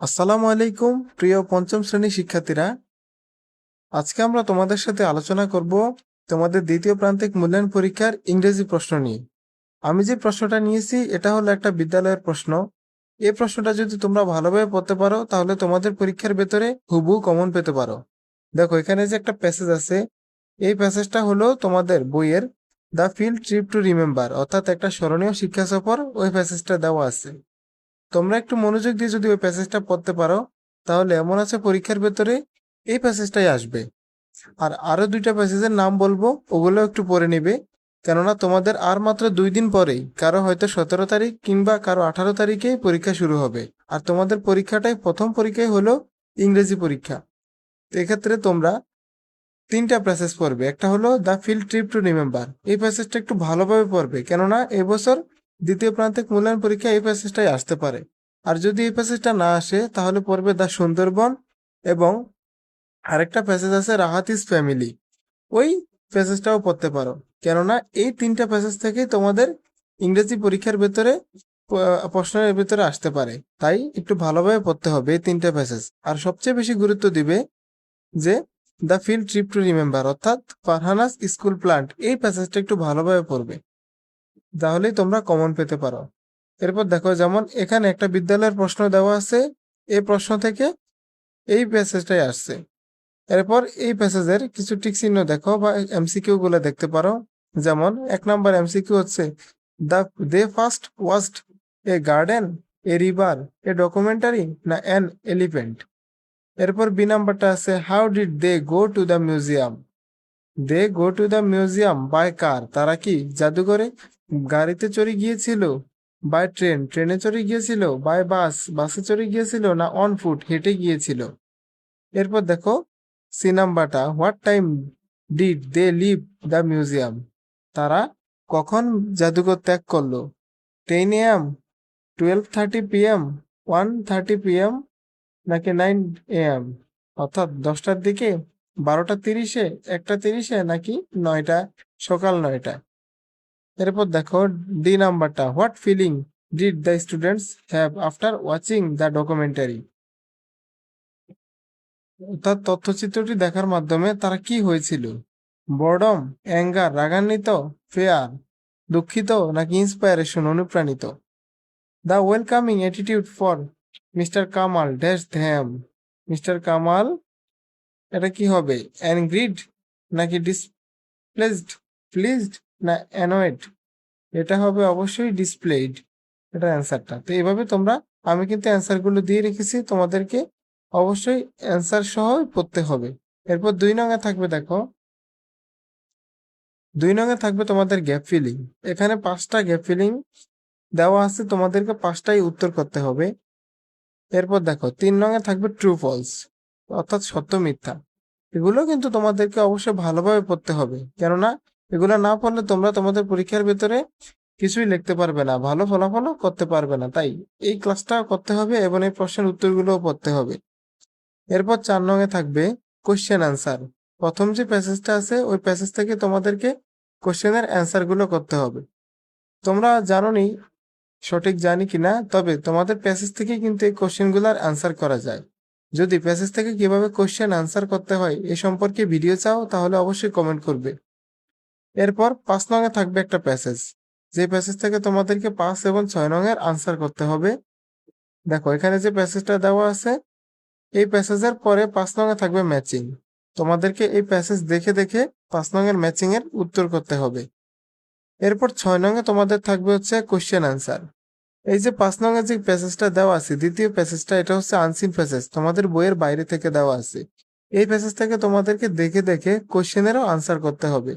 আসসালামু আলাইকুম প্রিয় পঞ্চম শ্রেণীর শিক্ষার্থীরা। আজকে আমরা তোমাদের সাথে আলোচনা করব তোমাদের দ্বিতীয় প্রান্তিক মূল্যায়ন পরীক্ষার ইংরেজি প্রশ্ন নিয়ে। আমি যে প্রশ্নটা নিয়েছি এটা হলো একটা বিদ্যালয়ের প্রশ্ন। এই প্রশ্নটা যদি তোমরা ভালোভাবে পড়তে পারো তাহলে তোমাদের পরীক্ষার ভেতরে হুবহু কমন পেতে পারো। দেখো এখানে যে একটা প্যাসেজ আছে, এই প্যাসেজটা হলো তোমাদের বইয়ের the field trip to remember, অর্থাৎ একটা স্মরণীয় শিক্ষা সফর, ওই প্যাসেজটা দেওয়া আছে। তোমরা একটু মনোযোগ দিয়ে যদি ওই প্যাসেজটা পড়তে পারো তাহলে এমন আছে পরীক্ষার ভেতরে এই প্যাসেজটাই আসবে। আর আরো দুইটা প্যাসেজের নাম বলবো, ওগুলো একটু পড়ে নিবে, কেননা তোমাদের আর মাত্র 2 দিন পরেই, কারো হয়তো 17 তারিখ কিংবা কারো 18 তারিখেই পরীক্ষা শুরু হবে। আর তোমাদের পরীক্ষাটাই প্রথম পরীক্ষাই হলো ইংরেজি পরীক্ষা। তো এক্ষেত্রে তোমরা 3টা প্যাসেজ পড়বে। একটা হলো the field trip to remember, এই প্যাসেজটা একটু ভালোভাবে পড়বে, কেননা এবছর দ্বিতীয় প্রান্তিক মূল্যায়ন পরীক্ষা এই প্যাসেজটাই আসতে পারে। আর যদি এই প্যাসেজটা না আসে তাহলে পড়বে দ্য সুন্দরবন, এবং আরেকটা প্যাসেজ আছে রাহাতিস ফ্যামিলি, ওই প্যাসেজটাও পড়তে পারো। কেননা এই 3টা প্যাসেজ থেকেই তোমাদের ইংরেজি পরীক্ষার ভেতরে প্রশ্নের ভেতরে আসতে পারে। তাই একটু ভালোভাবে পড়তে হবে এই 3টা প্যাসেজ। আর সবচেয়ে বেশি গুরুত্ব দিবে যে the field trip to remember, অর্থাৎ ফারহানাস স্কুল প্ল্যান্ট, এই প্যাসেজটা একটু ভালোভাবে পড়বে, তাহলেই তোমরা কমন পেতে পারো। এরপর দেখো, যেমন এখানে একটা বিদ্যালয়ের প্রশ্ন দেওয়া আছে, এই প্রশ্ন থেকে এই প্যাসেজটাই আসছে। এরপর এই প্যাসেজের কিছু টিক চিহ্ন দেখো বা এমসিকিউ গুলো দেখতে পারো। যেমন 1 নম্বর এমসিকিউ হচ্ছে, the they first watched a garden, a river, a documentary, না অ্যান এলিফ্যান্ট। এরপর বি নাম্বারটা আছে, how did they go to the museum. They go to the museum by car, তারা কি জাদুঘরে গাড়িতে চড়ে গিয়েছিল? বাই ট্রেন, ট্রেনে চড়ে গিয়েছিল? বাই বাস, বাসে চড়ে গিয়েছিল? না অন ফুট, হেঁটে গিয়েছিল? এরপর দেখো সি নাম্বারটা, what time did they leave the museum, তারা কখন জাদুঘর ত্যাগ করলো? 10 AM, 12:30 PM, 1:30 PM, নাকি 9 AM, অর্থাৎ 10টার দিকে, 12টা 30-এ, 1টা 30-এ, নাকি 9টা, সকাল 9টা। এরপর দেখো ডি নাম্বারটা, what feeling did the students have after watching the documentary, অর্থাৎ তথ্যচিত্রটি দেখার মাধ্যমে তারা কি হয়েছিল? বরডম, অ্যাঙ্গার, রাগান্বিত, ফেয়ার, দুঃখিত, নাকি ইন্সপায়ারেশন, অনুপ্রাণিত? The welcoming attitude for mister Kamal dash them, mister Kamal, এটা কি হবে? অ্যানগ্রিড, নাকি ডিসপ্লেসড, প্লিজড, না অ্যানয়েড? এটা হবে অবশ্যই ডিসপ্লেইড, এটা অ্যান্সারটা। তো এইভাবে তোমরা, আমি কিন্তু অ্যান্সারগুলো দিয়ে রেখেছি, তোমাদেরকে অবশ্যই অ্যান্সার সহ পড়তে হবে। এরপর 2 নঙে থাকবে, দেখো 2 নঙে থাকবে তোমাদের গ্যাপ ফিলিং। এখানে 5টা গ্যাপ ফিলিং দেওয়া আছে, তোমাদেরকে 5টাই উত্তর করতে হবে। এরপর দেখো 3 নঙে থাকবে ট্রু ফলস, অর্থাৎ সত্য মিথ্যা। এগুলো কিন্তু তোমাদেরকে অবশ্যই ভালোভাবে পড়তে হবে, কেননা এগুলো না পড়লে তোমরা তোমাদের পরীক্ষার ভেতরে কিছুই লিখতে পারবে না, ভালো ফলাফলও করতে পারবে না। তাই এই ক্লাসটা করতে হবে এবং এই প্রশ্নের উত্তরগুলোও পড়তে হবে। এরপর 4 নঙে থাকবে কোশ্চেন অ্যান্সার। প্রথম যে প্যাসেজটা আছে ওই প্যাসেজ থেকে তোমাদেরকে কোশ্চেনের অ্যান্সারগুলো করতে হবে। তোমরা জানোনি সঠিক জানি কিনা, তবে তোমাদের প্যাসেজ থেকে কিন্তু এই কোশ্চেনগুলোর অ্যান্সার করা যায়। যদি প্যাসেজ থেকে কিভাবে কোশ্চেন অ্যান্সার করতে হয় এ সম্পর্কে ভিডিও চাও তাহলে অবশ্যই কমেন্ট করবে। এরপর 5 নঙে থাকবে একটা প্যাসেজ, যে প্যাসেজ থেকে তোমাদেরকে 5 এবং 6 নঙের আনসার করতে হবে। দেখো এখানে যে প্যাসেজটা দেওয়া আছে, এই প্যাসেজের পরে 5 নঙে থাকবে ম্যাচিং। তোমাদেরকে এই প্যাসেজ দেখে দেখে 5 নঙের ম্যাচিং এর উত্তর করতে হবে। এরপর 6 নঙে তোমাদের থাকবে হচ্ছে কোশ্চেন অ্যান্সার। এই যে 5 নঙে যে প্যাসেজটা দেওয়া আছে, দ্বিতীয় প্যাসেজটা, এটা হচ্ছে আনসিন প্যাসেজ, তোমাদের বইয়ের বাইরে থেকে দেওয়া আছে। এই প্যাসেজ থেকে তোমাদেরকে দেখে দেখে কোশ্চেনেরও আনসার করতে হবে।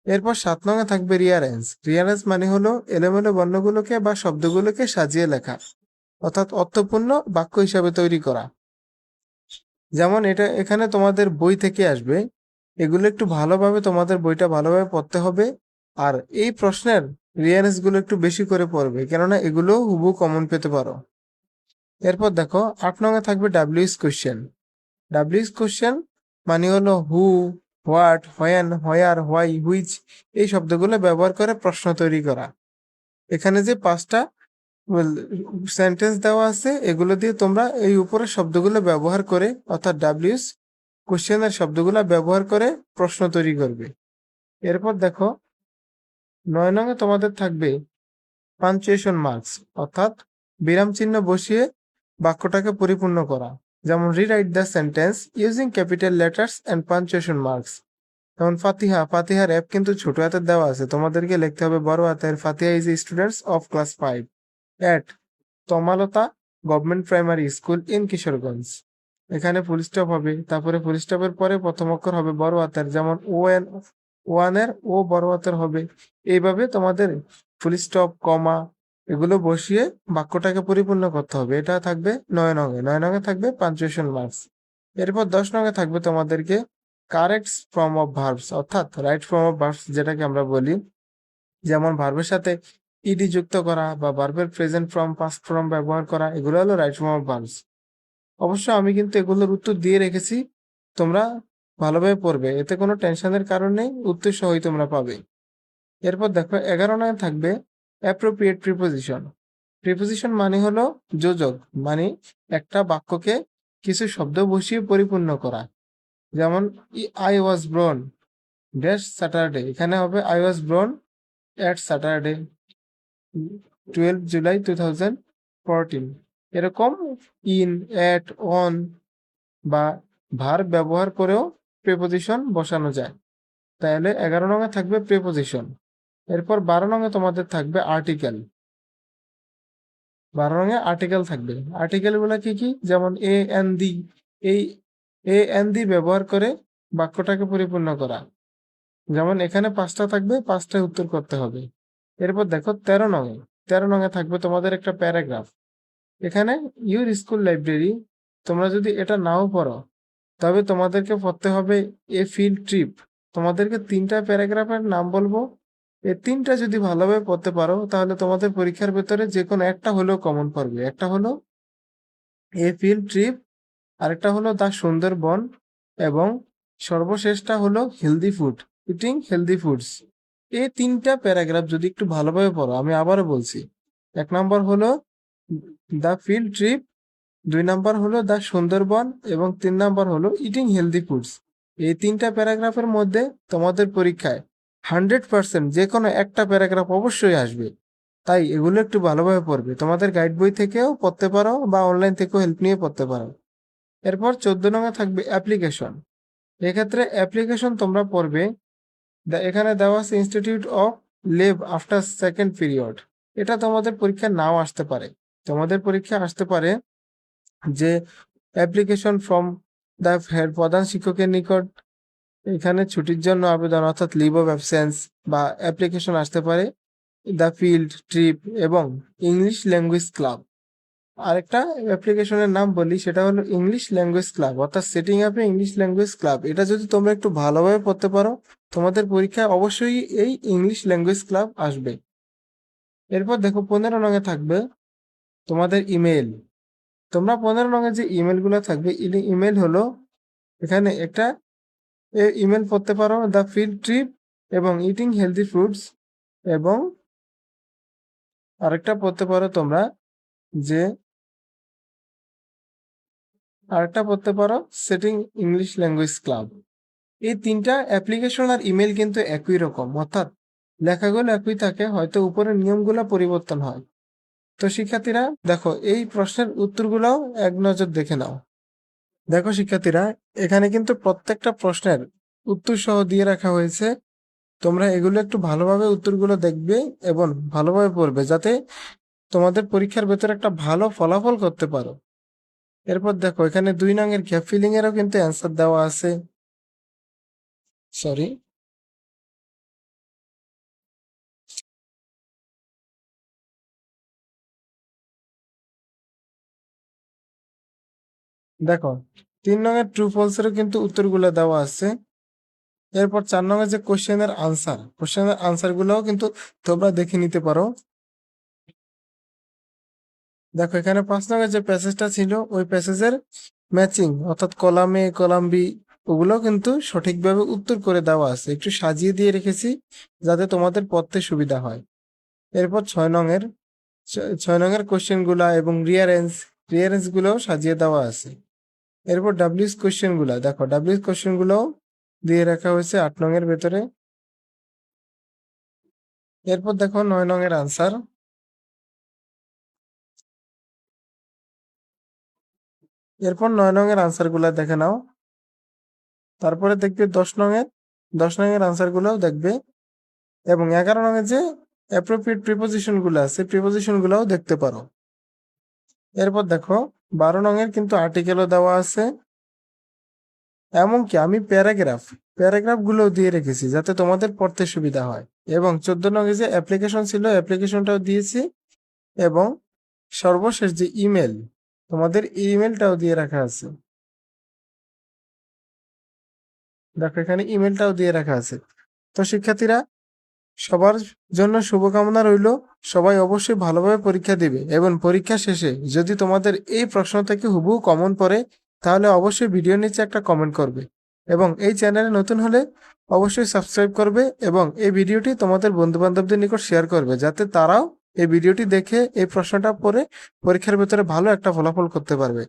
এরপর 7 নঙে থাকবে রিয়ারেন্স। রিয়ারেন্স মানে হলো এলোমেলো বর্ণগুলোকে বা শব্দগুলোকে সাজিয়ে লেখা, অর্থাৎ অর্থপূর্ণ বাক্য হিসাবে তৈরি করা। যেমন এটা এখানে তোমাদের বই থেকে আসবে, এগুলো একটু ভালোভাবে তোমাদের বইটা ভালোভাবে পড়তে হবে। আর এই প্রশ্নের রিয়ারেন্স গুলো একটু বেশি করে পড়বে, কেননা এগুলো হুবহু কমন পেতে পারো। এরপর দেখো 8 নঙে থাকবে ডাব্লিউএস কোশ্চেন। ডাব্লিউএস কোশ্চেন মানে হলো who, what, when, where, why, which, এই শব্দগুলো ব্যবহার করে প্রশ্ন তৈরি করা। এখানে যে 5টা সেন্টেন্স দেওয়া আছে, এগুলো দিয়ে তোমরা এই উপরের শব্দগুলো ব্যবহার করে অর্থাৎ ডাব্লিউস কোশ্চেনের শব্দগুলো ব্যবহার করে প্রশ্ন তৈরি করবে। এরপর দেখো 9 নং এ তোমাদের থাকবে পাঞ্চুয়েশন মার্কস, অর্থাৎ বিরাম চিহ্ন বসিয়ে বাক্যটাকে পরিপূর্ণ করা। যেমন rewrite the sentence using capital letters and punctuation marks. যেমন ফাতিহার অ্যাপ কিন্তু ছোট হাতের দেওয়া আছে, তোমাদেরকে লিখতে হবে বড় হাতের। Fatiha is students of class 5 at Tamalata government primary school in Kishoreganj. এখানে ফুল স্টপ হবে, তারপরে ফুল স্টপের পরে প্রথম অক্ষর হবে বড় হাতের, যেমন ওয়ানের ও বড় হাতের হবে। এইভাবে তোমাদের ফুল স্টপ, কমা এগুলো বসিয়ে বাক্যটাকে পরিপূর্ণ করতে হবে। এটা থাকবে 9 নং এ। 9 নং এ থাকবে পাঞ্চুয়েশন মার্কস। এরপর 10 নং এ থাকবে তোমাদেরকে কারেক্ট ফর্ম অফ ভার্বস, অর্থাৎ রাইট ফর্ম অফ ভার্বস যেটাকে আমরা বলি। যেমন ভার্বের সাথে ইডি যুক্ত করা বা ভার্বের প্রেজেন্ট ফর্ম, পাস্ট ফর্ম ব্যবহার করা, এগুলো হলো রাইট ফর্ম অফ ভার্বস। অবশ্য আমি কিন্তু এগুলোর উত্তর দিয়ে রেখেছি, তোমরা ভালোভাবে পড়বে, এতে কোনো টেনশনের কারণ নেই, উত্তর সহই তোমরা পাবে। এরপর দেখো 11 নং থাকবে অ্যাপ্রোপ্রিয়েট প্রিপোজিশন। প্রিপোজিশন মানে হলো যোজক, মানে একটা বাক্যকে কিছু শব্দ বসিয়ে পরিপূর্ণ করা। যেমন I was born dash Saturday, এখানে হবে I was born at Saturday 12 July 2014। এরকম ইন, অ্যাট, অন বা ভার্ব ব্যবহার করেও প্রিপোজিশন বসানো যায়। তাহলে 11 নং এ থাকবে প্রিপোজিশন। এরপর 12 নং এ তোমাদের থাকবে আর্টিকেল। 12 নং এ আর্টিকেল থাকবে। আর্টিকেল গুলা কি কি? যেমন এ এন দি, এই এ এন দি ব্যবহার করে বাক্যটাকে পরিপূর্ণ করা। যেমন এখানে 5টা থাকবে, 5টায় উত্তর করতে হবে। এরপর দেখো 13 নং এ। 13 নং এ থাকবে তোমাদের একটা প্যারাগ্রাফ। এখানে ইউর স্কুল লাইব্রেরি, তোমরা যদি এটা নাও পড়ো তবে তোমাদেরকে পড়তে হবে এ ফিল্ড ট্রিপ। তোমাদেরকে 3টা প্যারাগ্রাফের নাম বলবো, এই 3টা যদি ভালোভাবে পড়তে পারো তাহলে তোমাদের পরীক্ষার ভেতরে যে কোনো একটা হলেও কমন পড়বে। একটা হলো এ ফিল্ড ট্রিপ, আরেকটা হলো দ্য সুন্দরবন, এবং সর্বশেষটা হলো healthy food, eating healthy foods. এই 3টা প্যারাগ্রাফ যদি একটু ভালোভাবে পড়ো, আমি আবারও বলছি, 1 নম্বর হলো দ্য ফিল্ড ট্রিপ, 2 নম্বর হলো দ্য সুন্দরবন, এবং 3 নম্বর হলো ইটিং হেলদি ফুডস। এই 3টা প্যারাগ্রাফের মধ্যে তোমাদের পরীক্ষায় 100% যে কোনো একটা প্যারাগ্রাফ অবশ্যই আসবে। তাই এগুলো একটু ভালোভাবে পড়বে। তোমাদের গাইড বই থেকেও পড়তে পারো বা অনলাইন থেকেও হেল্প নিয়ে পড়তে পারো। এরপর 14 নঙে থাকবে অ্যাপ্লিকেশন। এক্ষেত্রে অ্যাপ্লিকেশন তোমরা পড়বে, এখানে দেওয়া আছে institute of leave after second period. এটা তোমাদের পরীক্ষায় নাও আসতে পারে। তোমাদের পরীক্ষা আসতে পারে যে অ্যাপ্লিকেশন ফ্রম দ্য হেড, প্রধান শিক্ষকের নিকট, এখানে ছুটির জন্য আবেদন অর্থাৎ লিভ অফ অ্যাবসেন্স, বা অ্যাপ্লিকেশন আসতে পারে দ্য ফিল্ড ট্রিপ এবং ইংলিশ ল্যাঙ্গুয়েজ ক্লাব। আরেকটা অ্যাপ্লিকেশনের নাম বলি, সেটা হলো ইংলিশ ল্যাঙ্গুয়েজ ক্লাব, অর্থাৎ সেটিং আপ এ ইংলিশ ল্যাঙ্গুয়েজ ক্লাব। এটা যদি তোমরা একটু ভালোভাবে পড়তে পারো তোমাদের পরীক্ষায় অবশ্যই এই ইংলিশ ল্যাঙ্গুয়েজ ক্লাব আসবে। এরপর দেখো 15 নঙে থাকবে তোমাদের ইমেল। তোমরা 15 নঙে যে ইমেলগুলো থাকবে, ইমেল হলো এখানে একটা ইমেল পড়তে পারো দ্য ফিল্ড ট্রিপ এবং ইটিং হেলদি ফুডস, এবং আরেকটা পড়তে পারো তোমরা যে আরেকটা পড়তে পারো সেটিং ইংলিশ ল্যাঙ্গুয়েজ ক্লাব। এই 3টা অ্যাপ্লিকেশন আর ইমেল কিন্তু একই রকম, অর্থাৎ লেখাগুলো একই থাকে, হয়তো উপরের নিয়মগুলো পরিবর্তন হয়। তো শিক্ষার্থীরা দেখো এই প্রশ্নের উত্তরগুলোও এক নজর দেখে নাও। দেখো শিক্ষার্থীরা, এখানে কিন্তু প্রত্যেকটা প্রশ্নের উত্তর সহ দিয়ে রাখা হয়েছে। তোমরা এগুলো একটু ভালোভাবে উত্তরগুলো দেখবে এবং ভালোভাবে পড়বে, যাতে তোমাদের পরীক্ষার ভেতরে একটা ভালো ফলাফল করতে পারো। এরপর দেখো এখানে 2 নঙের গ্যাপ ফিলিং এরও কিন্তু অ্যান্সার দেওয়া আছে। সরি, দেখো 3 নঙের ট্রু ফলস এরও কিন্তু উত্তরগুলো দেওয়া আছে। এরপর 4 নঙের যে কোশ্চেনের আনসার গুলোও কিন্তু তোমরা দেখে নিতে পারো। দেখো এখানে 5 নঙের যে প্যাসেজটা ছিল ওই প্যাসেজের ম্যাচিং, অর্থাৎ কলাম এ কলাম বি, ওগুলো কিন্তু সঠিকভাবে উত্তর করে দেওয়া আছে, একটু সাজিয়ে দিয়ে রেখেছি যাতে তোমাদের পড়তে সুবিধা হয়। এরপর 6 নঙের ছয় নঙের কোশ্চেন গুলা এবং রিয়ারেঞ্জ গুলোও সাজিয়ে দেওয়া আছে। এরপর ডাব্লিউএস কোশ্চেন গুলা দেখো, ডাব্লিউএস কোশ্চেন গুলোও দিয়ে রাখা হয়েছে 8 নঙের ভেতরে। এরপর দেখো 9 নঙের আনসার। এরপর 9 নঙের আনসার গুলা দেখে নাও। তারপরে দেখবে 10 নঙের আনসার গুলাও দেখবে, এবং 11 নঙের যে অ্যাপ্রোপ্রিয়েট প্রিপোজিশন গুলো আছে প্রিপোজিশন গুলাও দেখতে পারো। এরপর দেখো 12 নঙের কিন্তু আর্টিকেলও দেওয়া আছে, এমনকি আমি প্যারাগ্রাফ গুলো দিয়ে রেখেছি যাতে তোমাদের পড়তে সুবিধা হয়। এবং 14 নঙে যে অ্যাপ্লিকেশন ছিল অ্যাপ্লিকেশনটাও দিয়েছি, এবং সর্বশেষ যে ইমেল, তোমাদের ইমেলটাও দিয়ে রাখা আছে। দেখো এখানে ইমেলটাও দিয়ে রাখা আছে। তো শিক্ষার্থীরা, সবার জন্য শুভকামনা রইল। সবাই অবশ্যই ভালোভাবে পরীক্ষা দিবে, এবং পরীক্ষা শেষে যদি তোমাদের এই প্রশ্ন থেকে হুবহু কমন পড়ে তাহলে অবশ্যই ভিডিও নিচে একটা কমেন্ট করবে, এবং এই চ্যানেলে নতুন হলে অবশ্যই সাবস্ক্রাইব করবে, এবং এই ভিডিওটি তোমাদের বন্ধু বান্ধবদের নিকট শেয়ার করবে যাতে তারাও এই ভিডিওটি দেখে এই প্রশ্নটা পড়ে পরীক্ষার ভেতরে ভালো একটা ফলাফল করতে পারবে।